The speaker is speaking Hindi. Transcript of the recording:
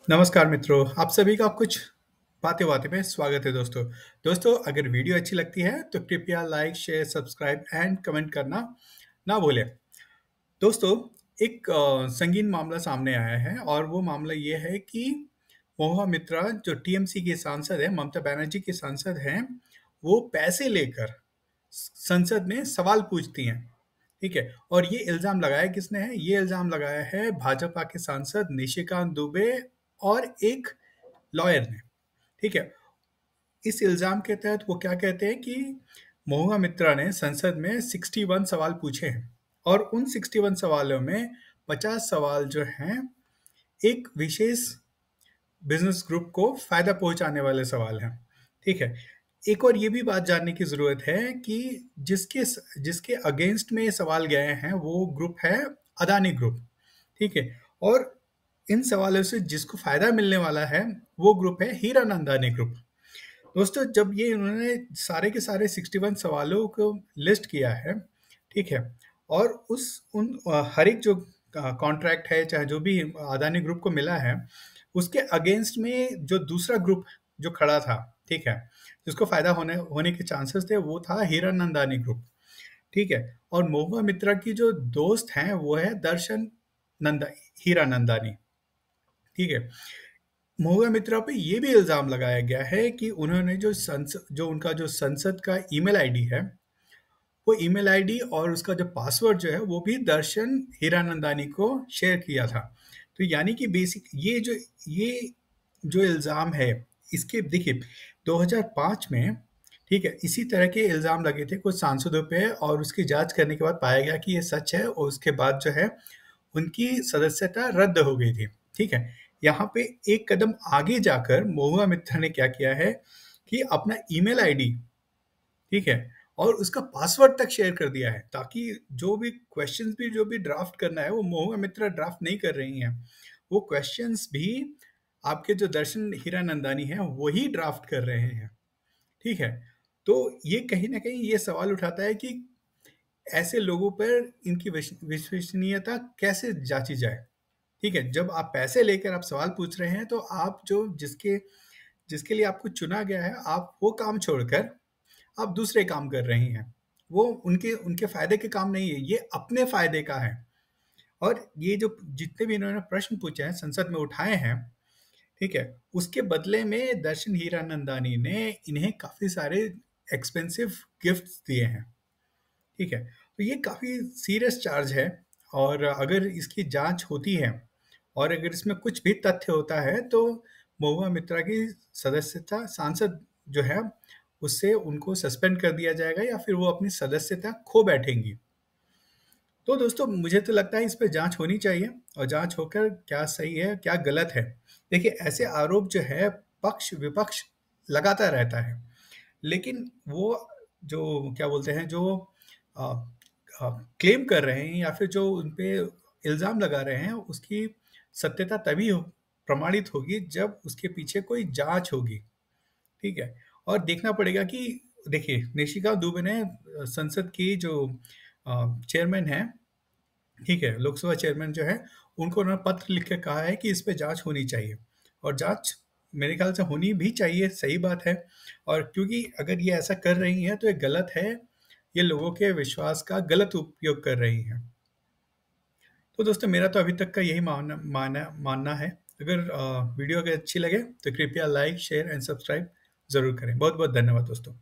नमस्कार मित्रों, आप सभी का कुछ बातें-बातें में स्वागत है दोस्तों। दोस्तों, अगर वीडियो अच्छी लगती है तो कृपया like, share, subscribe and comment करना ना भूलें। दोस्तों, एक संगीन मामला सामने आया है और वो मामला ये है कि महुआ मित्रा जो टीएमसी की सांसद हैं, ममता बनर्जी की सांसद हैं, वो पैसे लेकर संसद में सवाल पूछती हैं, ठीक है? और ये इल्ज़ाम लगाया किसने है? ये इल्ज़ाम लगाया है भाजपा के सांसद निशिकांत दुबे और एक लॉयर ने, ठीक है? इस इल्ज़ाम के तहत वो क्या कहते हैं कि महुआ मित्रा ने संसद में 61 सवाल पूछे हैं और उन 61 सवालों में 50 सवाल जो हैं, एक विशेष बिज़नेस ग्रुप को फ़ायदा पहुँचाने वाले सवाल हैं, ठीक है? एक और ये भी बात जानने की ज़रूरत है कि जिसके अगेंस्ट में ये सवाल गए हैं, वो ग्रुप है अदानी ग्रुप, ठीक है? और इन सवालों से जिसको फ़ायदा मिलने वाला है, वो ग्रुप है हीरानंदानी ग्रुप। दोस्तों, जब ये इन्होंने सारे के सारे 61 सवालों को लिस्ट किया है, ठीक है? और हर एक जो कॉन्ट्रैक्ट है, चाहे जो भी अदानी ग्रुप को मिला है, उसके अगेंस्ट में जो दूसरा ग्रुप जो खड़ा था, ठीक है? जिसको फ़ायदा होने होने के चांसेस थे, वो था हीरानंदानी ग्रुप, ठीक है? और महुआ मित्रा की जो दोस्त हैं, वो है दर्शन नंदा हीरानंदानी, ठीक है? महुआ मित्रा पे ये भी इल्ज़ाम लगाया गया है कि उन्होंने जो उनका जो संसद का ईमेल आईडी है, वो ईमेल आईडी और उसका जो पासवर्ड जो है, वो भी दर्शन हीरानंदानी को शेयर किया था। तो यानी कि ये जो इल्ज़ाम है, इसके देखिए 2005 में, ठीक है, इसी तरह के इल्ज़ाम लगे थे कुछ सांसदों पे और उसकी जाँच करने के बाद पाया गया कि ये सच है और उसके बाद जो है उनकी सदस्यता रद्द हो गई थी, ठीक है? यहाँ पे एक कदम आगे जाकर महुआ मित्रा ने क्या किया है कि अपना ईमेल आईडी, ठीक है? और उसका पासवर्ड तक शेयर कर दिया है ताकि जो भी ड्राफ्ट करना है, वो महुआ मित्रा ड्राफ्ट नहीं कर रही हैं। वो क्वेश्चन्स भी आपके जो दर्शन हीरानंदानी हैं, वही ड्राफ्ट कर रहे हैं, ठीक है? तो ये कहीं न कहीं ये सवाल उठाता है कि ऐसे लोगों पर इनकी विश्वसनीयता कैसे जाँची जाए? ठीक है, जब आप पैसे लेकर आप सवाल पूछ रहे हैं, तो आप जो जिसके जिसके लिए आपको चुना गया है, आप वो काम छोड़कर आप दूसरे काम कर रही हैं। वो उनके उनके फ़ायदे के काम नहीं है, ये अपने फ़ायदे का है। और ये जो जितने भी इन्होंने प्रश्न पूछे हैं, संसद में उठाए हैं, ठीक है? उसके बदले में दर्शन हीरानंदानी ने इन्हें काफ़ी सारे एक्सपेंसिव गिफ्ट्स दिए हैं। ठीक है, तो ये काफ़ी सीरियस चार्ज है और अगर इसकी जांच होती है और अगर इसमें कुछ भी तथ्य होता है तो महुआ मित्रा की सदस्यता सांसद जो है उससे उनको सस्पेंड कर दिया जाएगा या फिर वो अपनी सदस्यता खो बैठेंगी। तो दोस्तों मुझे तो लगता है इस पे जांच होनी चाहिए और जांच होकर क्या सही है, क्या गलत है। देखिए ऐसे आरोप जो है पक्ष-विपक्ष लगाता रहता है। लेकिन वो जो क्या बोलते हैं जो अ क्लेम कर रहे हैं या फिर जो उन पे इल्ज़ाम लगा रहे हैं उसकी सत्यता तभी हो प्रमाणित होगी जब उसके पीछे कोई जाँच होगी, ठीक है? और देखना पड़ेगा कि देखिए निशिकांत दुबे ने संसद की जो चेयरमैन हैं, ठीक है? लोकसभा चेयरमैन जो है, उनको उन्होंने पत्र लिख के कहा है कि इस पे जाँच होनी चाहिए और जाँच मेरे ख़्याल से होनी भी चाहिए, सही बात है। और क्योंकि अगर ये ऐसा कर रही हैं, तो ये गलत है, ये लोगों के विश्वास का गलत उपयोग कर रही हैं। तो दोस्तों मेरा तो अभी तक का यही मानना है। अगर वीडियो अगर अच्छी लगे, तो कृपया लाइक, शेयर एंड सब्सक्राइब ज़रूर करें। बहुत-बहुत धन्यवाद दोस्तों।